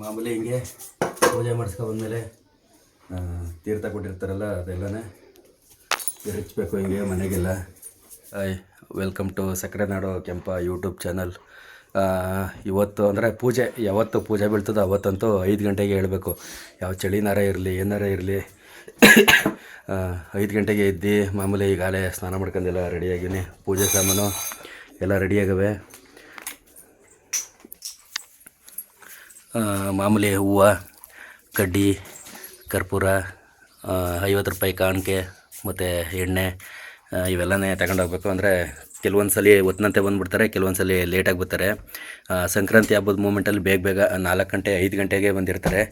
ಮಾಮೂಲಿ ಹಿಂಗೆ ಪೂಜೆ ಮಾಡಿಸ್ಕೊಂಡ್ಮೇಲೆ ತೀರ್ಥ ಕೊಟ್ಟಿರ್ತಾರಲ್ಲ ಅದೆಲ್ಲನೇ ತಿರುಗಿಸ್ಬೇಕು ಹಿಂಗೆ ಮನೆಗೆಲ್ಲ. ಹಾಯ್, ವೆಲ್ಕಮ್ ಟು ಸಕ್ಕರೆ ನಾಡು ಕೆಂಪ ಯೂಟ್ಯೂಬ್ ಚಾನಲ್. ಇವತ್ತು ಅಂದರೆ ಪೂಜೆ ಯಾವತ್ತು ಪೂಜೆ ಬೀಳ್ತದೋ ಅವತ್ತಂತೂ 5 ಗಂಟೆಗೆ ಹೇಳಬೇಕು. ಯಾವ ಚಳಿನಾರ ಇರಲಿ ಏನಾರ ಇರಲಿ 5 ಗಂಟೆಗೆ ಎದ್ದು ಮಾಮೂಲಿ ಈಗಾಗಲೇ ಸ್ನಾನ ಮಾಡ್ಕೊಂಡೆಲ್ಲ ರೆಡಿಯಾಗಿನಿ. ಪೂಜೆ ಸಾಮಾನು ಎಲ್ಲ ರೆಡಿಯಾಗವೆ. ಮಾಮೂಲಿ ಹೂವು, ಕಡ್ಡಿ, ಕರ್ಪೂರ, 50 ರೂಪಾಯಿ ಕಾಣಿಕೆ ಮತ್ತು ಎಣ್ಣೆ ಇವೆಲ್ಲನೇ ತಗೊಂಡೋಗ್ಬೇಕು. ಅಂದರೆ ಕೆಲವೊಂದು ಸಲ ಹೊತ್ತಿನಂತೆ ಬಂದುಬಿಡ್ತಾರೆ, ಕೆಲವೊಂದು ಸಲ ಲೇಟಾಗಿ ಬರ್ತಾರೆ. ಸಂಕ್ರಾಂತಿ ಹಬ್ಬದ ಮೂಮೆಂಟಲ್ಲಿ ಬೇಗ 4 ಗಂಟೆ 5 ಗಂಟೆಗೆ ಬಂದಿರ್ತಾರೆ.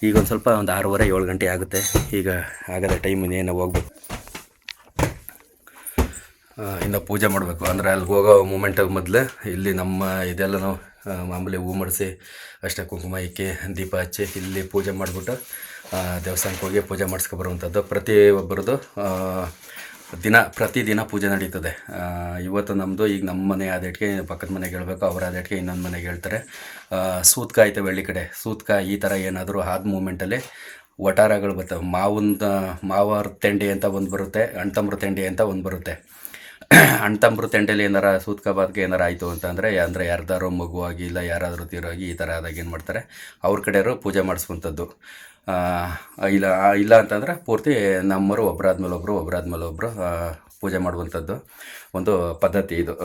ಈಗ ಒಂದು ಸ್ವಲ್ಪ ಒಂದು 6:30 7 ಗಂಟೆ ಆಗುತ್ತೆ. ಈಗ ಆಗದ ಟೈಮ್ ಇನ್ನೇನು ಹೋಗ್ಬೇಕು, ಇನ್ನು ಪೂಜೆ ಮಾಡಬೇಕು. ಅಂದರೆ ಅಲ್ಲಿಗೆ ಹೋಗೋ ಮೂಮೆಂಟಾಗಿ ಮೊದಲು ಇಲ್ಲಿ ನಮ್ಮ ಇದೆಲ್ಲನೂ ಮಾಮೂಲಿ ಹೂ ಮಾಡಿಸಿ ಅಷ್ಟೇ ಕುಂಕುಮ ಇಕ್ಕಿ ದೀಪ ಹಚ್ಚಿ ಇಲ್ಲಿ ಪೂಜೆ ಮಾಡಿಬಿಟ್ಟು ದೇವಸ್ಥಾನಕ್ಕೆ ಹೋಗಿ ಪೂಜೆ ಮಾಡಿಸ್ಕೊಬರುವಂಥದ್ದು ಪ್ರತಿಯೊಬ್ಬರದ್ದು ಪ್ರತಿದಿನ ಪೂಜೆ ನಡೀತದೆ. ಇವತ್ತು ನಮ್ಮದು ಈಗ ನಮ್ಮ ಮನೆ ಆದೇಟಿಗೆ ಪಕ್ಕದ ಮನೆಗೆ ಹೇಳ್ಬೇಕು, ಅವರ ಆದೇಟಿಗೆ ಇನ್ನೊಂದು ಮನೆಗೆ ಹೇಳ್ತಾರೆ. ಸೂತ್ಕ ಐತೆ ಹಳ್ಳಿ ಕಡೆ. ಸೂತ್ಕ ಈ ಥರ ಏನಾದರೂ ಆದ ಮೂಮೆಂಟಲ್ಲಿ ವಟಾರಗಳು ಬರ್ತವೆ. ಮಾವರ ತೆಂಡೆ ಅಂತ ಒಂದು ಬರುತ್ತೆ, ಅಣ್ತಂಬ್ರ ತೆಂಡೆ ಅಂತ ಒಂದು ಬರುತ್ತೆ. ಅಣ್ತಂಬ್ರ ತೆಂಡೆಲಿ ಏನಾರ ಸೂತ್ಕಬಾದ್ಗೆ ಏನಾರು ಆಯಿತು ಅಂತಂದರೆ ಯಾರ್ದಾರೋ ಮಗು ಆಗಿ ಇಲ್ಲ ಯಾರಾದರೂ ತೀರೋಗಿ ಈ ಥರ ಆದಾಗ ಏನು ಮಾಡ್ತಾರೆ, ಅವ್ರ ಕಡೆಯವರು ಪೂಜೆ ಮಾಡಿಸ್ವಂಥದ್ದು. ಇಲ್ಲ ಅಂತಂದರೆ ಪೂರ್ತಿ ನಮ್ಮವರು ಒಬ್ಬರಾದ್ಮೇಲೆ ಒಬ್ಬರು ಪೂಜೆ ಮಾಡುವಂಥದ್ದು ಒಂದು ಪದ್ಧತಿ ಇದು.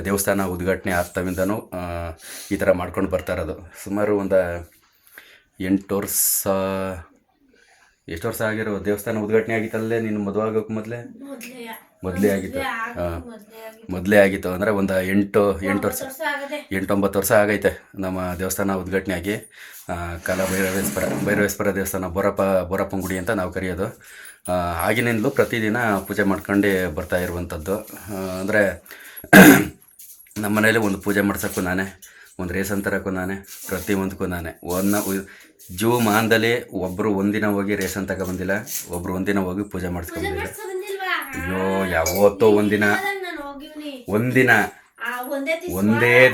ದೇವಸ್ಥಾನ ಉದ್ಘಾಟನೆ ಆಗ್ತವಿಂದನೂ ಈ ಥರ ಮಾಡ್ಕೊಂಡು ಬರ್ತಾ ಇರೋದು. ಸುಮಾರು ಒಂದು 8 ವರ್ಷ ಎಷ್ಟು ವರ್ಷ ಆಗಿರೋ ದೇವಸ್ಥಾನ ಉದ್ಘಾಟನೆ ಆಗಿತ್ತಲ್ಲೇ ನೀನು ಮದುವೆ ಆಗೋಕ್ಕೆ ಮೊದಲೇ ಆಗಿತ್ತು ಅಂದರೆ ಒಂದು 8 ವರ್ಷ 8-9 ವರ್ಷ ಆಗೈತೆ ನಮ್ಮ ದೇವಸ್ಥಾನ ಉದ್ಘಾಟನೆ ಆಗಿ. ಕಾಲ ಭೈರವೇಶ್ವರ ದೇವಸ್ಥಾನ ಬೋರಪ್ಪನ ಗುಡಿ ಅಂತ ನಾವು ಕರೆಯೋದು. ಆಗಿನಿಂದಲೂ ಪ್ರತಿದಿನ ಪೂಜೆ ಮಾಡ್ಕೊಂಡು ಬರ್ತಾ ಇರುವಂಥದ್ದು. ಅಂದರೆ ನಮ್ಮ ಮನೇಲಿ ಒಂದು ಪೂಜೆ ಮಾಡ್ಸೋಕ್ಕೂ ನಾನೇ, ಒಂದು ರೇಷನ್ ತರೋಕ್ಕೂ ನಾನೇ, ಪ್ರತಿಯೊಂದಕ್ಕೂ ನಾನೇ. ಜೀವಮಾನದಲ್ಲಿ ಒಬ್ಬರು ಒಂದಿನ ಹೋಗಿ ರೇಷನ್ ತಗೊಬಂದಿಲ್ಲ, ಒಬ್ಬರು ಒಂದಿನ ಹೋಗಿ ಪೂಜೆ ಮಾಡಿಸ್ಕೊಂಬಂದಿಲ್ಲ. ಅಯ್ಯೋ ಯಾವತ್ತೋ ಒಂದೇ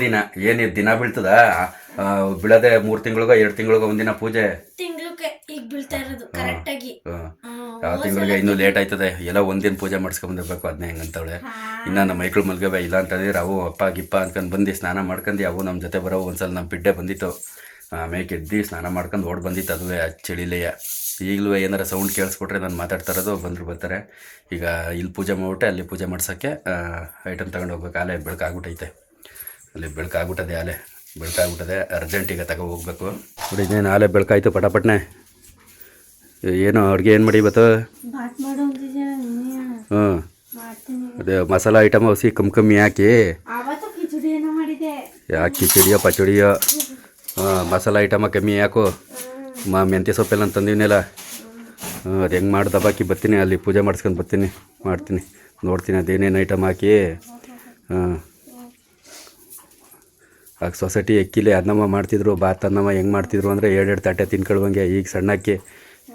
ದಿನ ಏನು ದಿನ ಬೀಳ್ತದ ಬೀಳದೆ 3 ತಿಂಗಳಿಗೋ 2 ತಿಂಗಳಿಗೋ ಒಂದಿನ ಪೂಜೆ. ಯಾವ ತಿಂಗಳಿಗೆ ಇನ್ನೂ ಲೇಟ್ ಆಯ್ತದೆ. ಎಲ್ಲ ಒಂದಿನ ಪೂಜೆ ಮಾಡಿಸ್ಕೊಂಬಂದಿರ್ಬೇಕು. ಅದನ್ನೇ ಹೆಂಗಂತವಳೆ ಇನ್ನು ನಮ್ಮ ಮೈಕ್ಳು ಮಲ್ಗವೆ ಇಲ್ಲ ಅಂತಂದ್ರೆ ಅವು ಅಪ್ಪ ಗಿಪ್ಪ ಅನ್ಕೊಂಡು ಬಂದು ಸ್ನಾನ ಮಾಡ್ಕೊಂಡು ಅವು ನಮ್ಮ ಜೊತೆ ಬರೋ ಒಂದ್ಸಲ ನಮ್ಮ ಬಿಡ್ಡೆ ಬಂದಿತ್ತು. ಆಮೇಲೆ ಎದ್ದು ಸ್ನಾನ ಮಾಡ್ಕೊಂಡು ಓಡ್ ಬಂದಿತ್ತು. ಅದುವೇ ಚಳಿಲೆಯ. ಈಗಲೂ ಏನಾರ ಸೌಂಡ್ ಕೇಳಿಸ್ಕೊಟ್ರೆ ನಾನು ಮಾತಾಡ್ತಾ ಇರೋದು ಬರ್ತಾರೆ. ಈಗ ಇಲ್ಲಿ ಪೂಜೆ ಮಾಡ್ಬಿಟ್ಟೆ ಅಲ್ಲಿ ಪೂಜೆ ಮಾಡ್ಸೋಕ್ಕೆ ಐಟಮ್ ತಗೊಂಡು ಹೋಗ್ಬೇಕು. ಆಲೆ ಬೆಳಕಾಗ್ಬಿಟ್ಟೈತೆ, ಅಲ್ಲಿ ಬೆಳಕಾಗ್ಬಿಟ್ಟದೆ ಅರ್ಜೆಂಟಿಗೆ ಹೋಗ್ಬೇಕು. ನೋಡಿ ಇನ್ನೇನು ಆಲೆ ಬೆಳಕಾಯ್ತು ಪಟಾಪಟ್ನೆ. ಏನು ಅಡುಗೆ ಏನು ಮಾಡಿ ಇವತ್ತು? ಅದೇ ಮಸಾಲ ಐಟಮ್ ಹಸಿ ಕಮ್ಮಿ ಹಾಕಿ ಕಿಚಡಿಯೋ ಪಚಡಿಯೋ ಮಸಾಲ ಐಟಮ ಕಮ್ಮಿ ಹಾಕು. ಮೆಂತ್ಯ ಸೊಪ್ಪೆಲ್ಲ ತಂದಿವನೆಲ್ಲ ಅದು ಹೆಂಗೆ ಮಾಡಿ ದಬ್ಬಾಕಿ ಬರ್ತೀನಿ. ಅಲ್ಲಿ ಪೂಜೆ ಮಾಡಿಸ್ಕೊಂಡು ಮಾಡ್ತೀನಿ ನೋಡ್ತೀನಿ ಅದೇನೇನು ಐಟಮ್ ಹಾಕಿ. ಆಗ ಸೊಸೈಟಿ ಎಕ್ಕಿಲೆ ಅನ್ನಮ್ಮ ಮಾಡ್ತಿದ್ರು, ಬಾತ್ ಅನ್ನಮ್ಮ ಹೆಂಗೆ ಮಾಡ್ತಿದ್ರು ಅಂದರೆ 2 ತಟ್ಟೆ ತಿನ್ಕೊಳ್ವಂಗೆ. ಈಗ ಸಣ್ಣಕ್ಕೆ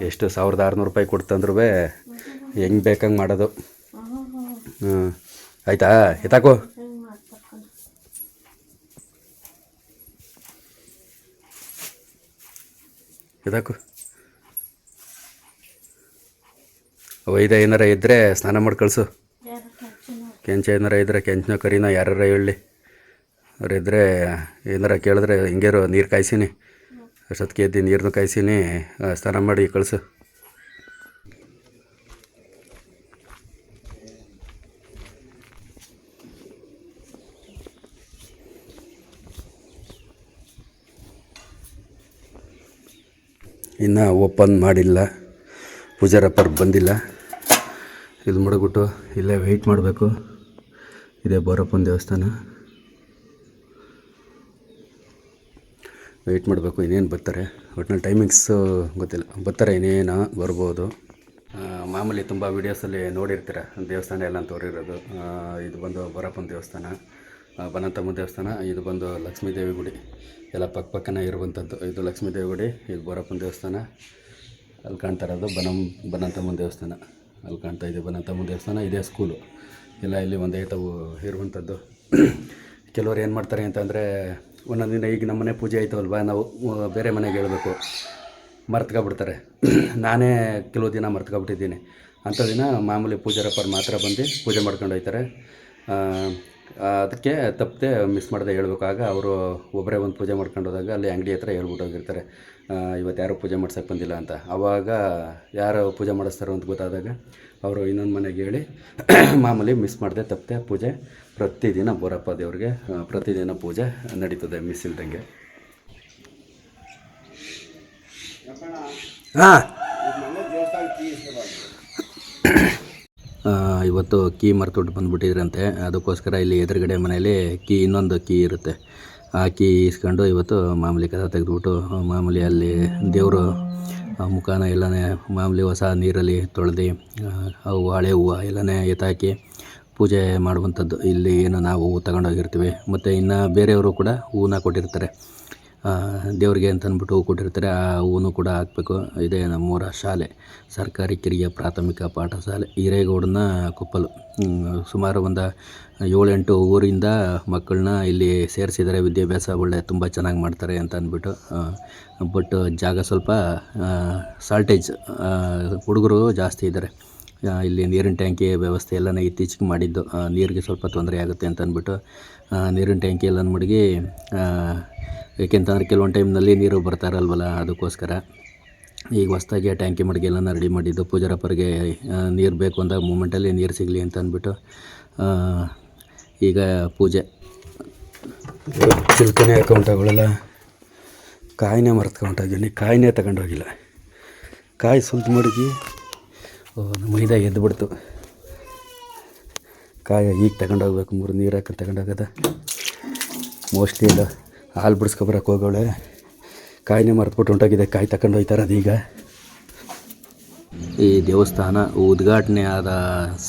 ಎಷ್ಟು 1600 ರೂಪಾಯಿ ಕೊಡ್ತಂದ್ರೂ ಹೆಂಗೆ ಬೇಕಂಗೆ ಮಾಡೋದು. ಆಯಿತಾ ಎತ್ತಾಕು. ಒಯ್ದ ಏನಾರ ಇದ್ದರೆ ಸ್ನಾನ ಮಾಡಿ ಕಳಿಸು. ಕೆಂಚ ಏನಾರ ಇದ್ದರೆ ಕೆಂಚನ ಕರಿನ ಯಾರ ಹೇಳಿ ಅವರಿದ್ದರೆ ಏನಾರ ಕೇಳಿದ್ರೆ ಹಿಂಗೇರು ನೀರು ಕಾಯಿಸೀನಿ, ಅಷ್ಟೊತ್ತಿಗೆ ಎದ್ದು ನೀರನ್ನು ಕಾಯಿಸೀನಿ, ಸ್ನಾನ ಮಾಡಿ ಕಳಿಸು. ಇನ್ನು ಓಪನ್ ಮಾಡಿಲ್ಲ, ಪೂಜಾರಪ್ಪರು ಬಂದಿಲ್ಲ. ಇದು ಮಾಡಿಬಿಟ್ಟು ಇಲ್ಲೇ ವೆಯ್ಟ್ ಮಾಡಬೇಕು. ಇದೇ ಬೋರಪ್ಪನ ದೇವಸ್ಥಾನ, ವೆಯ್ಟ್ ಮಾಡಬೇಕು. ಇನ್ನೇನು ಬರ್ತಾರೆ ಒಟ್ಟಿನಲ್ಲಿ ಟೈಮಿಂಗ್ಸು ಗೊತ್ತಿಲ್ಲ, ಬರ್ತಾರೆ ಇನ್ನೇನು ಬರ್ಬೋದು. ಮಾಮೂಲಿ ತುಂಬ ವೀಡಿಯೋಸಲ್ಲಿ ನೋಡಿರ್ತೀರ ದೇವಸ್ಥಾನ ಎಲ್ಲ ತೋರಿರೋದು. ಇದು ಬಂದು ಬೋರಪ್ಪನ ದೇವಸ್ಥಾನ, ಬನಂತಮ್ಮ ದೇವಸ್ಥಾನ. ಇದು ಬಂದು ಲಕ್ಷ್ಮೀದೇವಿ ಗುಡಿ, ಎಲ್ಲ ಪಕ್ಕನೇ ಇರುವಂಥದ್ದು. ಇದು ಲಕ್ಷ್ಮೀದೇವಿ ಗುಡಿ, ಇದು ಬೋರಪ್ಪನ ದೇವಸ್ಥಾನ. ಅಲ್ಲಿ ಕಾಣ್ತಾ ಇರೋದು ಬನಂತಮ್ಮನ ದೇವಸ್ಥಾನ. ಅಲ್ಲಿ ಕಾಣ್ತಾ ಇದೆ ಬನಂತಮ್ಮನ ದೇವಸ್ಥಾನ. ಇದೇ ಸ್ಕೂಲು. ಎಲ್ಲ ಇಲ್ಲಿ ಒಂದೇ ತಾವು ಇರುವಂಥದ್ದು. ಕೆಲವರು ಏನು ಮಾಡ್ತಾರೆ ಅಂತಂದರೆ ಒಂದೊಂದು ದಿನ ಈಗ ನಮ್ಮ ಮನೆ ಪೂಜೆ ಆಯ್ತವಲ್ವ, ನಾವು ಬೇರೆ ಮನೆಗೆ ಹೇಳಬೇಕು, ಮರ್ತ್ಕೊಬಿಡ್ತಾರೆ. ನಾನೇ ಕೆಲವು ದಿನ ಮರ್ತ್ಕೊಬಿಟ್ಟಿದ್ದೀನಿ. ಅಂಥ ದಿನ ಮಾಮೂಲಿ ಪೂಜಾರಪ್ಪರು ಮಾತ್ರ ಬಂದು ಪೂಜೆ ಮಾಡ್ಕೊಂಡು ಹೋಗ್ತಾರೆ. ಅದಕ್ಕೆ ತಪ್ಪದೆ ಮಿಸ್ ಮಾಡದೆ ಹೇಳ್ಬೇಕು. ಆಗ ಅವರು ಒಬ್ಬರೇ ಒಂದು ಪೂಜೆ ಮಾಡ್ಕೊಂಡು ಹೋದಾಗ ಅಲ್ಲಿ ಅಂಗಡಿ ಹತ್ರ ಹೇಳ್ಬಿಟ್ಟು ಹೋಗಿರ್ತಾರೆ, ಇವತ್ತು ಯಾರು ಪೂಜೆ ಮಾಡ್ಸೋಕ್ಕೆ ಬಂದಿಲ್ಲ ಅಂತ. ಆವಾಗ ಯಾರು ಪೂಜೆ ಮಾಡಿಸ್ತಾರೋ ಅಂತ ಗೊತ್ತಾದಾಗ ಅವರು ಇನ್ನೊಂದು ಮನೆಗೆ ಹೇಳಿ ಮಾಮೂಲಿ ಮಿಸ್ ಮಾಡದೆ ತಪ್ಪದೆ ಪೂಜೆ ಪ್ರತಿದಿನ ಬೋರಪ್ಪ ದೇವ್ರಿಗೆ ಪ್ರತಿದಿನ ಪೂಜೆ ನಡೀತದೆ ಮಿಸ್ ಇಲ್ದಂಗೆ. ಹಾಂ, ಇವತ್ತು ಕೀ ಮರ್ತುಟ್ಟು ಬಂದುಬಿಟ್ಟಿದ್ರಂತೆ. ಅದಕ್ಕೋಸ್ಕರ ಇಲ್ಲಿ ಎದುರುಗಡೆ ಮನೆಯಲ್ಲಿ ಇನ್ನೊಂದು ಕೀ ಇರುತ್ತೆ, ಆ ಕೀ ಇಸ್ಕೊಂಡು ಇವತ್ತು ಮಾಮೂಲಿ ಕಸ ತೆಗೆದುಬಿಟ್ಟು ಮಾಮೂಲಿ ಅಲ್ಲಿ ದೇವರು ಮುಖಾನ ಎಲ್ಲನೇ ಮಾಮೂಲಿ ಹೊಸ ನೀರಲ್ಲಿ ತೊಳೆದು ಅವು ಹಳೆ ಹೂವು ಎಲ್ಲನೇ ಎತ್ತಾಕಿ ಪೂಜೆ ಮಾಡುವಂಥದ್ದು. ಇಲ್ಲಿ ಏನು ನಾವು ಹೂವು ತಗೊಂಡೋಗಿರ್ತೀವಿ, ಮತ್ತು ಇನ್ನು ಬೇರೆಯವರು ಕೂಡ ಹೂವನ್ನ ಕೊಟ್ಟಿರ್ತಾರೆ ದೇವ್ರಿಗೆ ಅಂತ ಅಂದ್ಬಿಟ್ಟು ಹೂವು ಕೊಟ್ಟಿರ್ತಾರೆ. ಆ ಹೂವು ಕೂಡ ಹಾಕಬೇಕು. ಇದೇ ನಮ್ಮೂರ ಶಾಲೆ, ಸರ್ಕಾರಿ ಕಿರಿಯ ಪ್ರಾಥಮಿಕ ಪಾಠಶಾಲೆ ಹಿರೇಗೌಡನ ಕೊಪ್ಪಲು. ಸುಮಾರು ಒಂದು 7-8 ಊರಿಂದ ಮಕ್ಕಳನ್ನ ಇಲ್ಲಿ ಸೇರಿಸಿದ್ದಾರೆ. ವಿದ್ಯಾಭ್ಯಾಸ ತುಂಬ ಚೆನ್ನಾಗಿ ಮಾಡ್ತಾರೆ ಅಂತ ಅಂದ್ಬಿಟ್ಟು. ಬಟ್ ಜಾಗ ಸ್ವಲ್ಪ ಶಾರ್ಟೇಜ್, ಹುಡುಗರು ಜಾಸ್ತಿ ಇದ್ದಾರೆ. ಇಲ್ಲಿ ನೀರಿನ ಟ್ಯಾಂಕಿ ವ್ಯವಸ್ಥೆ ಎಲ್ಲನೇ ಇತ್ತೀಚೆಗೆ ಮಾಡಿದ್ದು, ನೀರಿಗೆ ಸ್ವಲ್ಪ ತೊಂದರೆ ಆಗುತ್ತೆ ಅಂತ ಅಂದ್ಬಿಟ್ಟು ನೀರಿನ ಟ್ಯಾಂಕಿ ಎಲ್ಲ ಮಡಗಿ, ಏಕೆಂತಂದರೆ ಕೆಲವೊಂದು ಟೈಮ್ನಲ್ಲಿ ನೀರು ಬರ್ತಾ ಇರಲ್ವಲ್ಲ, ಅದಕ್ಕೋಸ್ಕರ ಈಗ ಹೊಸ್ದಾಗಿ ಟ್ಯಾಂಕಿ ಮಡಗಿ ಎಲ್ಲ ರೆಡಿ ಮಾಡಿದ್ದು. ಪೂಜಾರಪ್ಪರಿಗೆ ನೀರು ಬೇಕು ಅಂದಾಗ ಮೂಮೆಂಟಲ್ಲಿ ನೀರು ಸಿಗಲಿ ಅಂತ ಅಂದ್ಬಿಟ್ಟು ಈಗ ಪೂಜೆ. ಚಿಲ್ಕನೇ ಹಾಕೊಂಡಾಗಳೆಲ್ಲ ಕಾಯಿನೇ ಮರ್ತ್ಕೊಂಡೋಗಿನಿ, ಕಾಯಿನೇ ತಗೊಂಡೋಗಿಲ್ಲ. ಕಾಯಿ ಸುಲ್ತು ಮಡಗಿ ಮೈದಾ ಎದ್ದುಬಿಡ್ತು. ಕಾಯಿ ಈಗ ತಗೊಂಡೋಗ್ಬೇಕು, 3 ನೀರು ಹಾಕಿ ತಗೊಂಡೋಗದ. ಮೋಸ್ಟ್ಲಿ ಎಲ್ಲ ಹಾಲು ಬಿಡಿಸ್ಕೊಬರಕ್ಕೆ ಹೋಗೋಳೆ, ಕಾಯಿನೇ ಮರೆತುಬಿಟ್ಟು ಹೊಂಟೋಗಿದೆ. ಕಾಯಿ ತಗೊಂಡು ಹೋಗ್ತಾರೆ. ಅದೀಗ ಈ ದೇವಸ್ಥಾನ ಉದ್ಘಾಟನೆ ಆದ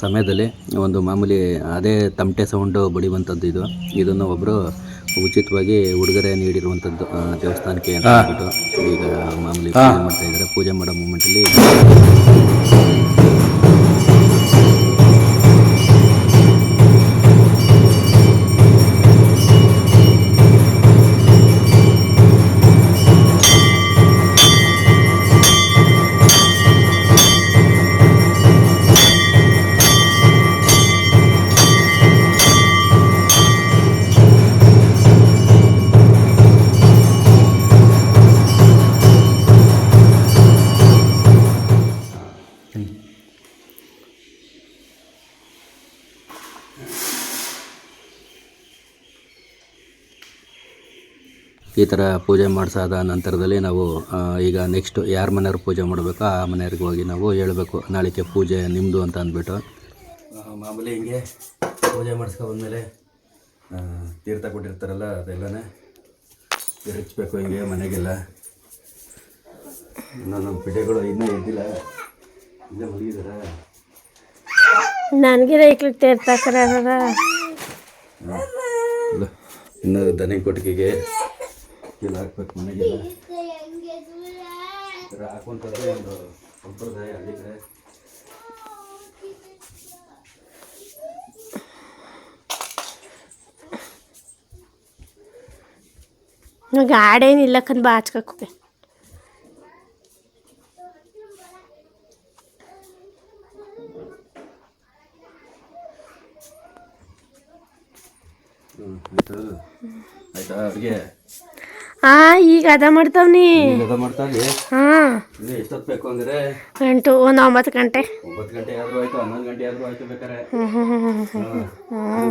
ಸಮಯದಲ್ಲಿ ಒಂದು ಮಾಮೂಲಿ ಅದೇ ತಮಟೆ ಸೌಂಡು ಬಡಿಯುವಂಥದ್ದು. ಇದನ್ನು ಒಬ್ಬರು ಉಚಿತವಾಗಿ ಉಡುಗೊರೆ ನೀಡಿರುವಂಥದ್ದು ದೇವಸ್ಥಾನಕ್ಕೆ ಅಂತ ಹೇಳ್ಬಿಟ್ಟು ಈಗ ಮಾಮೂಲಿ ಪೂಜೆ ಮಾಡ್ತಾಯಿದ್ದಾರೆ. ಪೂಜೆ ಮಾಡೋ ಮೂಮೆಂಟಲ್ಲಿ ಈ ಥರ ಪೂಜೆ ಮಾಡಿಸಾದ ನಂತರದಲ್ಲಿ ನಾವು ಈಗ ನೆಕ್ಸ್ಟು ಯಾರ ಮನೆಯವ್ರು ಪೂಜೆ ಮಾಡಬೇಕೋ ಆ ಮನೆಯವ್ರಿಗೆ ಹೋಗಿ ನಾವು ಹೇಳಬೇಕು, ನಾಳೆಗೆ ಪೂಜೆ ನಿಮ್ಮದು ಅಂತ ಅಂದ್ಬಿಟ್ಟು. ಮಾಮೂಲಿ ಹಿಂಗೆ ಪೂಜೆ ಮಾಡಿಸ್ಕೊಂಡ್ಮೇಲೆ ತೀರ್ಥ ಕೊಟ್ಟಿರ್ತಾರಲ್ಲ ಅದೆಲ್ಲನೇ ತಿರುಗಿಸ್ಬೇಕು ಹಿಂಗೆ ಮನೆಗೆಲ್ಲ. ಇನ್ನು ನಮ್ಮ ಪಿಡೆಗಳು ಇನ್ನೂ ಎದ್ದಿಲ್ಲ, ಇಲ್ಲೇ ಮಲಗಿದಾರ. ನನಗೆ ರೈಕ್ಲಿಗೆ ತೀರ್ಥಕರ ಇನ್ನು ದನಿ ಕೊಟ್ಟಿಗೆಗೆ ಇಲ್ಲ ಹಾಕ್ಬೇಕು ಮನೆಗೆಲ್ಲ. ಹಾಕೊಂತಾರೆ ಒಂದು ಸಂಪ್ರದಾಯ ಹಳ್ಳಿ ಕಡೆ. ಗಾಡೇನಿಲ್ಲ ಕಂದು ಬಾಚ್ಕೋಕೆ. ಆಯ್ತಾ ಅಡುಗೆ? ಈಗ ಅದ ಮಾಡ್ತಾವ್ನಿ. ಎಷ್ಟೊತ್ತು ಬೇಕು ಅಂದರೆ 9 ಗಂಟೆ. 9 ಗಂಟೆ ಆದ್ರೂ ಆಯ್ತು, 11 ಗಂಟೆ ಆದ್ರೂ ಆಯ್ತು ಬೇಕಾರೆ.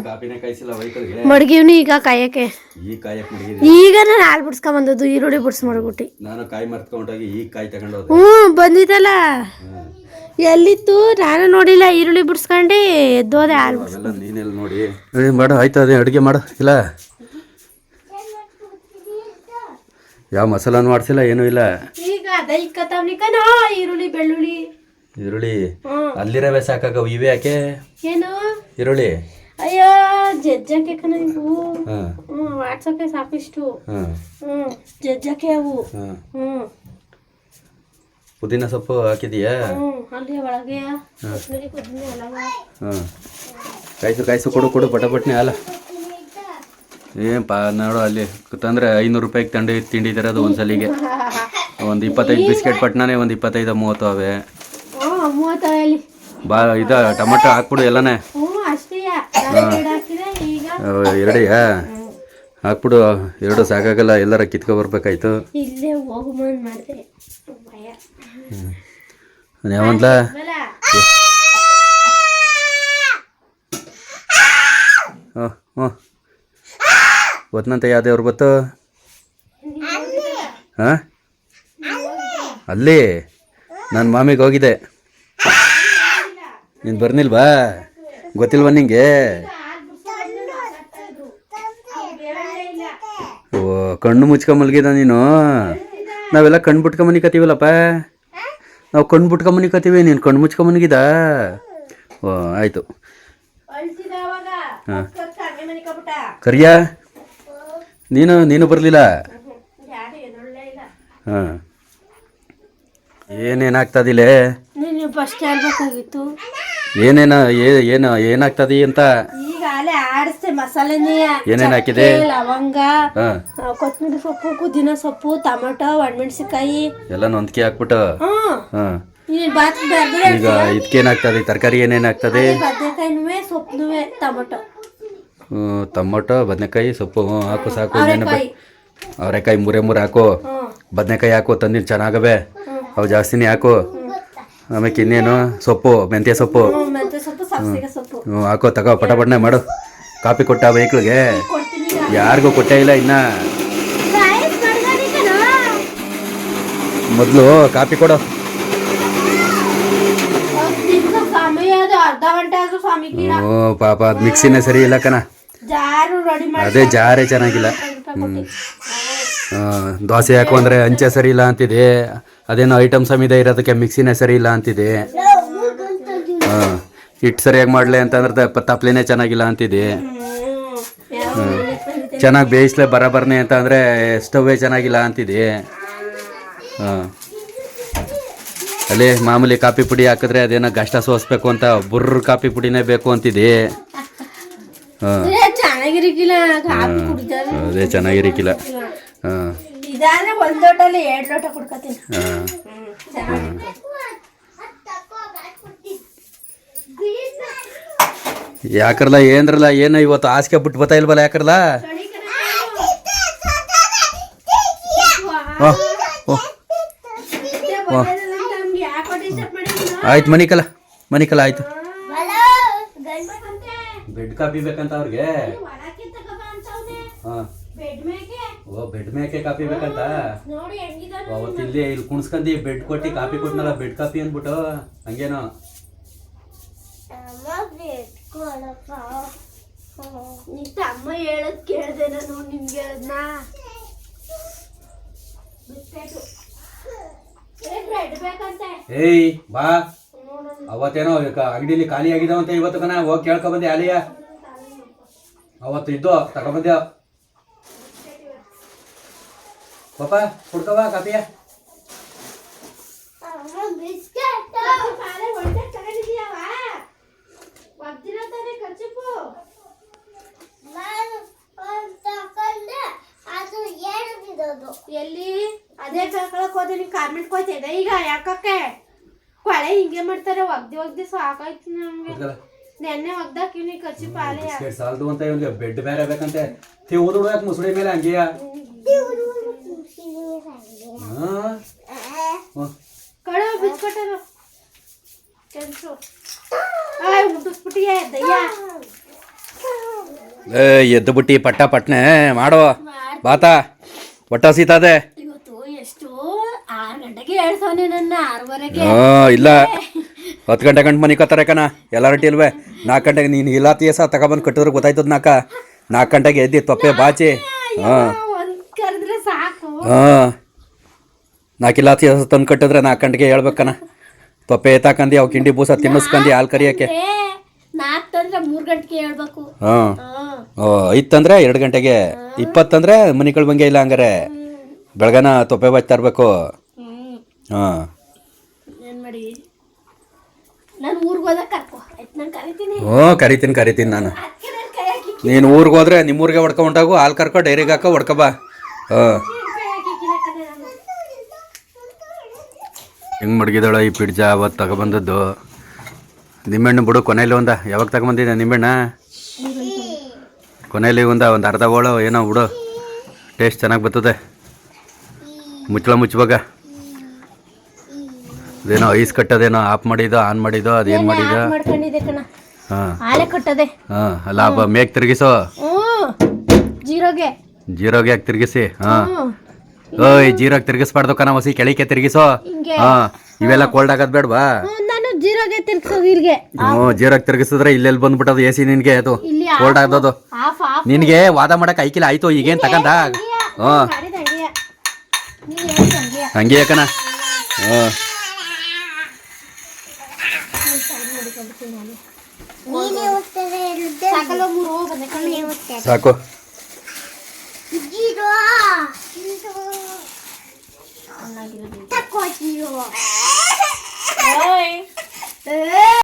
ಕಾಪಿನೇ ಕಾಯಿಸಿಲ್ಲ ವೈಕಲ್ಗೆ ಮಡಗಿವ್ನಿ ಈಗ ಕಾಯಕ್ಕೆ. ಈಗ ಕಾಯಕ್ಕೆ ಮಡಗಿ. ಈಗ ನಾನು ಹಾಲು ಬಿಡ್ಸ್ಕೊಂಡ್ ಬಂದದ್ದು, ಈರುಳ್ಳಿ ಬಿಡ್ಸ್ ಮಾಡ್ಬಿಟ್ಟು. ನಾನು ಕಾಯಿ ಮರ್ತ್ಕೊಂಡೋಗಿ ಈಗ ಕಾಯಿ ತಗೊಂಡೋದೆ. ಬಂದಿದ್ದಲ್ಲ, ಎಲ್ಲಿತ್ತು ನಾನು ನೋಡಿಲ್ಲ. ಈರುಳ್ಳಿ ಬಿಡ್ಸ್ಕೊಂಡು ಎದ್ದೋದೆ. ಹಾಲು ಅವೆಲ್ಲ ನೀನೆಲ್ಲ ನೋಡಿ ಮಾಡು. ಆಯ್ತು ಅದೇ ಅಡುಗೆ ಮಾಡು. ಇಲ್ಲ ಯಾವ ಮಸಾಲಾನು ಮಾಡಿಸಿಲ್ಲ, ಏನೂ ಇಲ್ಲ. ಈಗ ಈರುಳ್ಳಿ ಬೆಳ್ಳುಳ್ಳಿ ಈರುಳ್ಳಿ ಅಲ್ಲಿರವೇ ಸಾಕಾಗವು, ಇವೇ ಯಾಕೆ ಏನು ಈರುಳ್ಳಿ? ಅಯ್ಯೋ ಜಜ್ಜಕ್ಕೆ ವಾಟ್ಸಕ್ಕೆ ಸಾಕಿಷ್ಟು. ಜಜ್ಜಕ್ಕೆ ಅವು. ಪುದೀನ ಸೊಪ್ಪು ಹಾಕಿದೀಯಾ? ಅಲ್ಲಿ ಒಳಗೆ ಕಾಯಿಸು ಕಾಯಿಸು ಕೊಡು ಕೊಡು ಪಟಪಟ್ನೆ ಹಾಲ. ಏನಪ್ಪ ನೋಡು ಅಲ್ಲಿ ತಂದರೆ 500 ರೂಪಾಯಿಗೆ ತಿಂಡಿ ತರೋದು ಒಂದ್ಸಲಿಗೆ. ಒಂದು 25 ಬಿಸ್ಕೆಟ್ ಪಟ್ನಾನೆ ಒಂದು 25-30 ಅವೆ. ಹ್ಞೂ 30 ಅಲ್ಲಿ ಬಾ ಇದು ಟೊಮಟೊ ಹಾಕ್ಬಿಡು ಎಲ್ಲನೇ. ಹ್ಞೂ ಅಷ್ಟೇ ಹಾಕಿದೆ ಈಗ. ಎರಡೆಯಾ ಹಾಕ್ಬಿಡು, 2 ಸಾಕಾಗಲ್ಲ, ಎಲ್ಲರ ಕಿತ್ಕೊ ಬರ್ಬೇಕಾಯ್ತು. ಇಲ್ಲೇ ಹೋಗುಮಂದು ಮಾಡಿದೆ ಭಯ. ಯಾವಂದ್ಲ ಹ್ಞೂ ಹ್ಞೂ ಗೊತ್ತಂತೆ ಯಾವ್ದೇವ್ರು ಗೊತ್ತು? ಹಾಂ ಅಲ್ಲಿ ನನ್ನ ಮಾಮಿಗೆ ಹೋಗಿದೆ. ನೀನು ಬರ್ನಿಲ್ವಾ? ಗೊತ್ತಿಲ್ವಾ ನಿಂಗೆ? ಓ ಕಣ್ಣು ಮುಚ್ಕೊಂಬಲ್ಗಿದ ನೀನು. ನಾವೆಲ್ಲ ಕಣ್ಣು ಬಿಟ್ಕೊಂಬನಿಕತ್ತೀವಲ್ಲಪ್ಪ, ನಾವು ಕಣ್ಣು ಬಿಟ್ಕೊಂಬನಿಕತ್ತೀವಿ, ನೀನು ಕಣ್ಣು ಮುಚ್ಕೊಂಬನಿಗಿದ. ಓ ಆಯಿತು. ಹಾಂ ಕರಿಯ ನೀನು ಬರಲಿಲ್ಲ. ಹಾಂ ಏನೇನಾಗ್ತದಿಲ್ಲೇ? ನೀನು ಫಸ್ಟ್ ಹೇಳ್ಬೇಕಾಗಿತ್ತು ಏನಾಗ್ತದಿ ಅಂತ. ಈಗ ಅಲ್ಲೇ ಆಡಿಸ್ತೆ ಮಸಾಲೆನೇ. ಏನೇನು ಹಾಕಿದೆ? ಲವಂಗ, ಹಾಂ ಕೊತ್ತಂಬರಿ ಸೊಪ್ಪು, ಪುದೀನ ಸೊಪ್ಪು, ಟೊಮೊಟೊ, ಒಣಮೆಣಸಿನ್ಕಾಯಿ ಎಲ್ಲ ನೊಂದ್ಕೆ ಹಾಕ್ಬಿಟ್ಟು. ಹಾಂ ಈಗ ಇದಕ್ಕೇನಾಗ್ತದೆ? ತರಕಾರಿ ಏನೇನಾಗ್ತದೆ? ಬದನೆಕಾಯಿನೂ ಸೊಪ್ಪು, ಟೊಮೊಟೊ, ಟೊಮೊಟೊ, ಬದನೆಕಾಯಿ, ಸೊಪ್ಪು ಹಾಕು ಸಾಕು. ಅವರೆಕಾಯಿ 3 ಹಾಕು, ಬದನೆಕಾಯಿ ಹಾಕು, ತಂದಿನ ಚೆನ್ನಾಗವೆ, ಅವು ಜಾಸ್ತಿನೇ ಹಾಕು. ಆಮೇಲೆ ಇನ್ನೇನು ಸೊಪ್ಪು, ಮೆಂತ್ಯ ಸೊಪ್ಪು ಹಾಕೋ. ತಗೋ ಪಟಪಟನೆ ಮಾಡು. ಕಾಪಿ ಕೊಟ್ಟ ವೆಹಿಕಲ್ಗೆ? ಯಾರಿಗೂ ಕೊಟ್ಟೇ ಇಲ್ಲ ಇನ್ನ. ಮೊದಲು ಕಾಪಿ ಕೊಡು. ಓ ಪಾಪ ಅದು ಮಿಕ್ಸಿನೇ ಸರಿ ಇಲ್ಲ ಕಣ. ಅದೇ ಜಾರೇ ಚೆನ್ನಾಗಿಲ್ಲ. ದೋಸೆ ಹಾಕು ಅಂದರೆ ಅಂಚೆ ಸರಿ ಇಲ್ಲ ಅಂತಿದೆ. ಅದೇನೋ ಐಟಮ್ ಸಮಿದೆ ಇರೋದಕ್ಕೆ ಮಿಕ್ಸಿನೇ ಸರಿ ಇಲ್ಲ ಅಂತಿದೆ. ಹಿಟ್ಟು ಸರಿಯಾಗಿ ಮಾಡಲಿ ಅಂತಂದ್ರೆ ತಪ್ಪಲೆನೇ ಚೆನ್ನಾಗಿಲ್ಲ ಅಂತಿದೆ. ಚೆನ್ನಾಗಿ ಬೇಯಿಸ್ಲೆ ಬರಬರ್ನೆ ಅಂತ ಅಂದರೆ ಸ್ಟವ್ವೇ ಚೆನ್ನಾಗಿಲ್ಲ ಅಂತಿದೆ. ಅಲ್ಲೇ ಮಾಮೂಲಿ ಕಾಫಿ ಪುಡಿ ಹಾಕಿದ್ರೆ ಅದೇನೋ ಗಷ್ಟ ಸೋಸ್ಬೇಕು ಅಂತ ಬುರ್ರ ಕಾಫಿ ಪುಡಿನೇ ಬೇಕು ಅಂತಿದೆ. ಅದೇ ಚೆನ್ನಾಗಿರಿಕಿಲ್ಲ. ಯಾಕರ್ಲ ಏನ್ರಲ್ಲ ಏನು ಇವತ್ತು ಹಾಸಿಗೆ ಬಿಟ್ಟು ಬತ್ತಾ ಇಲ್ವಲ್ಲ? ಯಾಕರ್ಲ ಆಯ್ತು ಮನಿಕಲ್ಲ ಆಯ್ತು. ಬೆಡ್ ಕಾಪಿ ಬೇಕಂತ ಅವ್ರಿಗೆ. ಹಾಂ ಓ ಬೆಡ್ ಮೇಕೆ ಕಾಪಿ ಬೇಕಂತ. ಅವತ್ತು ಇಲ್ಲಿ ಕುಣಿಸ್ಕೊಂಡಿ ಬೆಡ್ ಕೊಟ್ಟು ಕಾಪಿ ಕೊಟ್ಟನಲ್ಲ, ಬೆಡ್ ಕಾಪಿ ಅಂದ್ಬಿಟ್ಟು ಹಂಗೇನೋ. ಅಮ್ಮ ಹೇಳದ್ ಕೇಳ್ದೆ ನಾನು ನಿಮ್ಗೆ ಹೇಳದ್ನ. ಏಯ್ ಬಾ, ಅವತ್ತೇನೋ ಅಂಗಡಿಲಿ ಖಾಲಿ ಆಗಿದಾವಂತ ಇವತ್ತು ಕಣ. ಹೋಗಿ ಕೇಳ್ಕೊಬಂದೆ ಅಲಿಯ. ಅವತ್ತು ಇದ್ದು ತಗೊಂಬಂದೆ. ಪಾಪ ಕುಡ್ಕವ ಕಾಪಿಯ. ಎಲ್ಲಿ ಅದೇ ಕಳ್ಕೊಳಕ್ ಹೋದೆ. ನೀನ್ ಕಾರ್ಮೆಂಟ್ ಹೋಯ್ತಿದ್ದೆ ಈಗ ಯಾಕಕ್ಕೆ? ಕೊಳೆ ಹಿಂಗೆ ಮಾಡ್ತಾರೆ, ಒಗ್ದಿ ಸಾಕಾಯ್ತು ನಮ್ಗೆ. ನೆನ್ನೆ ಒಗ್ದಾಕಿವ್ನಿ ಕಚ್ಚಿ ಪಾಲೆ ಸಾಲದು ಅಂತ ಇವ್ನಿಗೆ ಬೆಡ್ ಬೇರೆ ಬೇಕಂತೆ. ತಿವುಡು ಯಾಕೆ ಮುಸುಳಿ ಮೇಲೆ ಹಂಗೆಯ? ಕಡೆ ಬಿಚ್ಕೊಟ್ಟರು ಕೆಲ್ಸು ಮುಟ್ಟಿಸ್ಬಿಟ್ಟಿಗೆ ದಯ್ಯ. ಎದ್ದು ಬಿಟ್ಟಿ ಪಟ್ಟ ಪಟ್ನೆ ಮಾಡೋ ಬಾತ ಒಟ್ಟ ಸೀತಾದೆ. ಇವತ್ತು ಎಷ್ಟು 6 ಗಂಟೆಗೆ ಹೇಳ್ಸವನೆ ನನ್ನ. 6:30ಗೆ ಇಲ್ಲ 10 ಗಂಟೆ ಗಂಟೆ ಮನೆ ಕತ್ತಾರೆ ಕಣ ಎಲ್ಲಾರ ಇಲ್ವೇ. 4 ಗಂಟೆಗೆ ನೀನು ಇಲಾತಿ ಸಹ ತಗೊಬಂದು ಕಟ್ಟಿದ್ರೆ ಗೊತ್ತಾಯ್ತದ. 4 ಗಂಟೆಗೆ ಎದ್ದಿ ತೊಪ್ಪೆ ಬಾಚಿ. ಕರೆದ್ರೆ ಸಾಕು. 4 ಇಲಾತಿ ತಂದು ಕಟ್ಟಿದ್ರೆ 4 ಗಂಟೆಗೆ ಹೇಳ್ಬೇಕನ. ತೊಪ್ಪೆ ಎತ್ತಾಕಂದು ಅವು ಕಿಂಡಿ ಬೂಸ ತಿನ್ನಿಸ್ಕಂದು ಹಾಲು ಕರಿಯಕ್ಕೆ. 4 ಅಂದ್ರೆ 3 ಗಂಟೆಗೆ ಹೇಳ್ಬೇಕು. 5 ತಂದ್ರೆ 2 ಗಂಟೆಗೆ. 20 ಅಂದ್ರೆ ಮನಿಕಳ್ ಬಂಗೆ ಇಲ್ಲ ಹಂಗಾರೆ. ಬೆಳಗನ ತೊಪ್ಪೆ ಬಾಚಿ ತರಬೇಕು. ಏನ್ ಮಾಡಿ ನಾನು ಊರಿಗೆ ಹೋದಾಗ ಕರ್ಕೊ ಆಯ್ತು. ನಾನು ಕರಿತೀನಿ. ಕರಿತೀನಿ ನಾನು. ನೀನು ಊರಿಗೆ ಹೋದ್ರೆ ನಿಮ್ಮೂರಿಗೆ ಹೊಡ್ಕೊಂಡಾಗು ಹಾಲು ಕರ್ಕೊ ಡೈರಿಗೆ ಹಾಕೋ ಹೊಡ್ಕೊಬಾ. ಹಾಂ ಹೆಂಗೆ ಮಡಗಿದಾಳ ಈ ಪಿಡ್ಜ ಅವತ್ತು ತಗೊಬಂದದ್ದು. ನಿಂಬೆಹಣ್ಣು ಬಿಡು, ಕೊನೆಯಲ್ಲಿ ಯಾವಾಗ ತಗೊಂಬಂದಿದ್ದೆ ನಿಂಬೆಣ್ಣ? ಕೊನೆಯಲ್ಲಿ ಒಂದು ಅರ್ಧ ಹೋಳು ಏನೋ ಬಿಡು, ಟೇಸ್ಟ್ ಚೆನ್ನಾಗಿ ಬರ್ತದೆ. ಮುಚ್ಚಳ ಮುಚ್ಚಬಾಗ. ಅದೇನೋ ಐಸ್ ಕಟ್ಟೋದೇನೋ ಆಫ್ ಮಾಡಿದೋ ಆನ್ ಮಾಡಿದೋ ಅದೇನು ಮಾಡಿದೋ? ಮಾಡ್ಕೊಂಡಿದ್ದೆ ಕಣ. ಹಾಂ ಹಾಲೆ ಕಟ್ಟದೆ. ಹಾಂ ಅಲ್ಲ ಮೇಗ್ ತಿರುಗಿಸೋ. ಜೀರೋಗೆ ಯಾಕೆ ತಿರುಗಿಸಿ? ಹಾಂ ಓಯ್ ಜೀರೋಗೆ ತಿರುಗಿಸ್ಬಾರ್ದು ಕಣ, ಹೊಸಿ ಕೆಳಿಕೆ ತಿರುಗಿಸೋ. ಹಾಂ ಇವೆಲ್ಲ ಕೋಲ್ಡ್ ಆಗೋದು ಬೇಡವಾ? ನಾನು ಜೀರೋಗೆ ತಿರ್ಗಿಸೋದು ಇಲ್ಲಿಗೆ. ಹ್ಞೂ ಜೀರೋಗೆ ತಿರುಗಿಸಿದ್ರೆ ಇಲ್ಲೆಲ್ಲಿ ಬಂದ್ಬಿಟ್ಟದು ಎ ಸಿ ನಿನಗೆ, ಅದು ಕೋಲ್ಡ್ ಆಗೋದು. ನಿನಗೆ ವಾದ ಮಾಡಕ್ಕೆ ಐಕಿಲ್ಲ ಆಯ್ತು ಈಗೇನು ತಗೊಂಡ? ಹ್ಞೂ ಹಂಗೆ ಯಾಕನ. ಹ್ಞೂ ಸಾಕು.